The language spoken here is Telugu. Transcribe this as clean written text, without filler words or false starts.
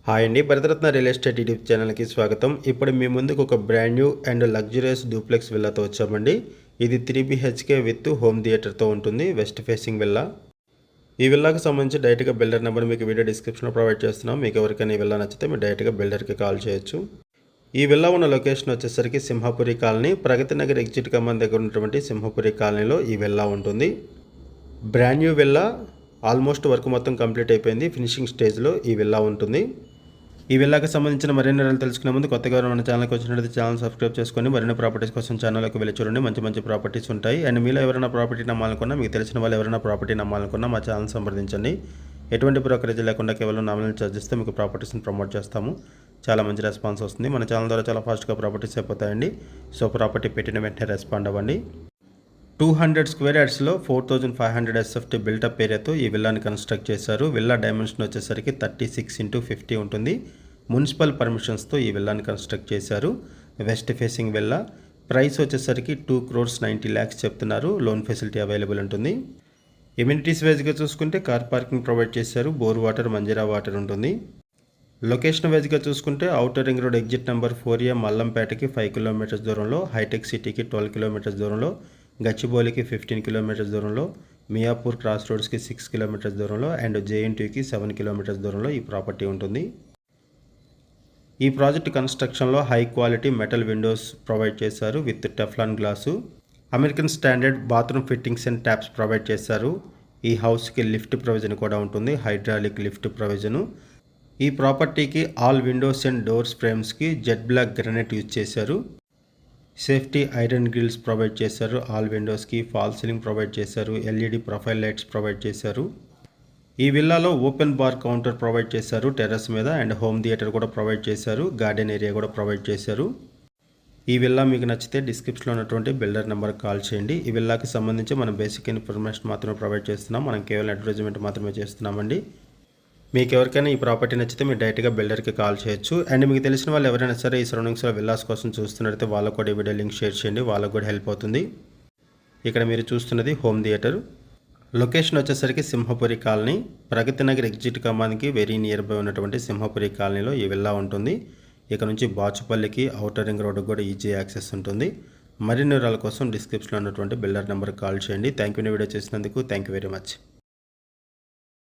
హాయ్ అండి, భరతరత్న రియల్ ఎస్టేట్ యూట్యూబ్ ఛానల్కి స్వాగతం. ఇప్పుడు మీ ముందుకు ఒక brand new and luxurious duplex విల్లాతో వచ్చామండి. ఇది 3 BHK విత్ హోమ్ థియేటర్తో ఉంటుంది. West facing villa. ఈ విల్లాకి సంబంధించి డైరెక్ట్గా బిల్డర్ నెంబర్ మీకు వీడియో డిస్క్రిప్షన్లో ప్రొవైడ్ చేస్తున్నాం. మీకు ఎవరికైనా ఈ విల్లా నచ్చితే మీరు డైరెక్ట్గా బిల్డర్కి కాల్ చేయొచ్చు. ఈ విల్లా ఉన్న లొకేషన్ వచ్చేసరికి సింహపురి కాలనీ, ప్రగతి నగర్ ఎగ్జిట్ కమాన్ దగ్గర ఉన్నటువంటి సింహపురి కాలనీలో ఈ విల్లా ఉంటుంది. Brand new villa. Almost work మొత్తం కంప్లీట్ అయిపోయింది. ఫినిషింగ్ స్టేజ్లో ఈ విల్లా ఉంటుంది. ఈ విల్లాకి సంబంధించిన మరిన్ని వివరాలు తెలుసుకునే ముందు కొత్తగా మన ఛానల్కి వచ్చినట్లయితే ఛానల్ సబ్స్క్రైబ్ చేసుకొని మరిన్ని ప్రాపర్టీస్ కోసం ఛానల్లోకి వెళ్ళి చూడండి. మంచి ప్రాపర్టీస్ ఉంటాయి. అండ్ మీలో ఎవరైనా ప్రాపర్టీ నమ్మాలనుకున్నా, మీకు తెలిసిన వాళ్ళు ఎవరైనా ప్రాపర్టీ నమ్మాలనుకున్నా మా ఛానల్ సంప్రదించండి. ఎటువంటి బ్రోకరేజ్ లేకుండా కేవలం నామినల్ ఛార్జెస్తో మీకు ప్రాపర్టీస్ని ప్రమోట్ చేస్తాము. చాలా మంచి రెస్పాన్స్ వస్తుంది. మన ఛానల్ ద్వారా చాలా ఫాస్ట్గా ప్రాపర్టీస్ అయిపోతాయండి. సో ప్రాపర్టీ పెట్టిన వెంటనే రెస్పాండ్ అవ్వండి. 200 స్క్వేర్ యార్డ్స్లో 4500 SFT బిల్టప్ ఏరియాతో ఈ విల్లాని కన్స్ట్రక్ట్ చేశారు. విల్లా డైమెన్షన్ వచ్చేసరికి 36x50 ఉంటుంది. మున్సిపల్ పర్మిషన్స్తో ఈ విల్లాని కన్స్ట్రక్ట్ చేశారు. West facing villa. ప్రైస్ వచ్చేసరికి 2,90 lakhs చెప్తున్నారు. లోన్ ఫెసిలిటీ అవైలబుల్ ఉంటుంది. ఎమ్యూనిటీస్ వైజ్గా చూసుకుంటే కార్ పార్కింగ్ ప్రొవైడ్ చేశారు. బోర్ వాటర్, మంజీరా వాటర్ ఉంటుంది. లొకేషన్ వైజ్గా చూసుకుంటే outer ring road exit number 4A మల్లంపేటకి 5 kilometers దూరంలో, హైటెక్ సిటీకి 12 kilometers దూరంలో, గచ్చిబౌలికి 15 kilometers దూరంలో, మియాపూర్ క్రాస్ రోడ్స్కి 6 kilometers దూరంలో అండ్ JNTకి 7 kilometers దూరంలో ఈ ప్రాపర్టీ ఉంటుంది. ఈ ప్రాజెక్ట్ కన్స్ట్రక్షన్లో high quality metal windows provide చేశారు with Teflon glass. American standard bathroom fittings and taps provide చేశారు. ఈ హౌస్కి లిఫ్ట్ ప్రొవిజన్ కూడా ఉంటుంది. Hydraulic lift provision. ఈ ప్రాపర్టీకి ఆల్ విండోస్ అండ్ డోర్స్ ఫ్రేమ్స్కి జెడ్ బ్లాక్ గ్రానైట్ యూజ్ చేశారు. సేఫ్టీ ఐరన్ గ్రిల్స్ ప్రొవైడ్ చేశారు. ఆల్ విండోస్కి ఫాల్ సీలింగ్ ప్రొవైడ్ చేశారు. LED ప్రొఫైల్ లైట్స్ ప్రొవైడ్ చేశారు. ఈ విల్లాలో ఓపెన్ బార్ కౌంటర్ ప్రొవైడ్ చేశారు టెర్రస్ మీద అండ్ హోమ్ థియేటర్ కూడా ప్రొవైడ్ చేశారు. గార్డెన్ ఏరియా కూడా ప్రొవైడ్ చేశారు. ఈ విల్లా మీకు నచ్చితే డిస్క్రిప్షన్లో ఉన్నటువంటి బిల్డర్ నెంబర్కి కాల్ చేయండి. ఈ విల్లాకి సంబంధించి మనం బేసిక్ ఇన్ఫర్మేషన్ మాత్రమే ప్రొవైడ్ చేస్తున్నాం. మనం కేవలం అడ్వర్టైజ్మెంట్ మాత్రమే చేస్తున్నామండి. మీకు ఎవరికైనా ఈ ప్రాపర్టీ నచ్చితే మీరు డైరెక్ట్గా బిల్డర్కి కాల్ చేయొచ్చు. అండ్ మీకు తెలిసిన వాళ్ళు ఎవరైనా సరే ఈ సరౌండింగ్స్లో విల్లాస్ కోసం చూస్తున్నట్లయితే వాళ్ళకు కూడా ఈ వీడియో లింక్ షేర్ చేయండి. వాళ్ళకు కూడా హెల్ప్ అవుతుంది. ఇక్కడ మీరు చూస్తున్నది హోమ్ థియేటర్. లొకేషన్ వచ్చేసరికి సింహపురి కాలనీ, ప్రగతి నగర్ ఎగ్జిట్ కమాన్కి వెరీ నియర్ బై ఉన్నటువంటి సింహపురి కాలనీలో ఈ విల్లా ఉంటుంది. ఇక్కడ నుంచి బాచుపల్లికి ఔటర్ రింగ్ రోడ్డు కూడా ఈజీ యాక్సెస్ ఉంటుంది. మరిన్ని వివరాల కోసం డిస్క్రిప్షన్లో ఉన్నటువంటి బిల్డర్ నెంబర్కి కాల్ చేయండి. థ్యాంక్ యూ వీడియో చేసినందుకు. Thank you very much.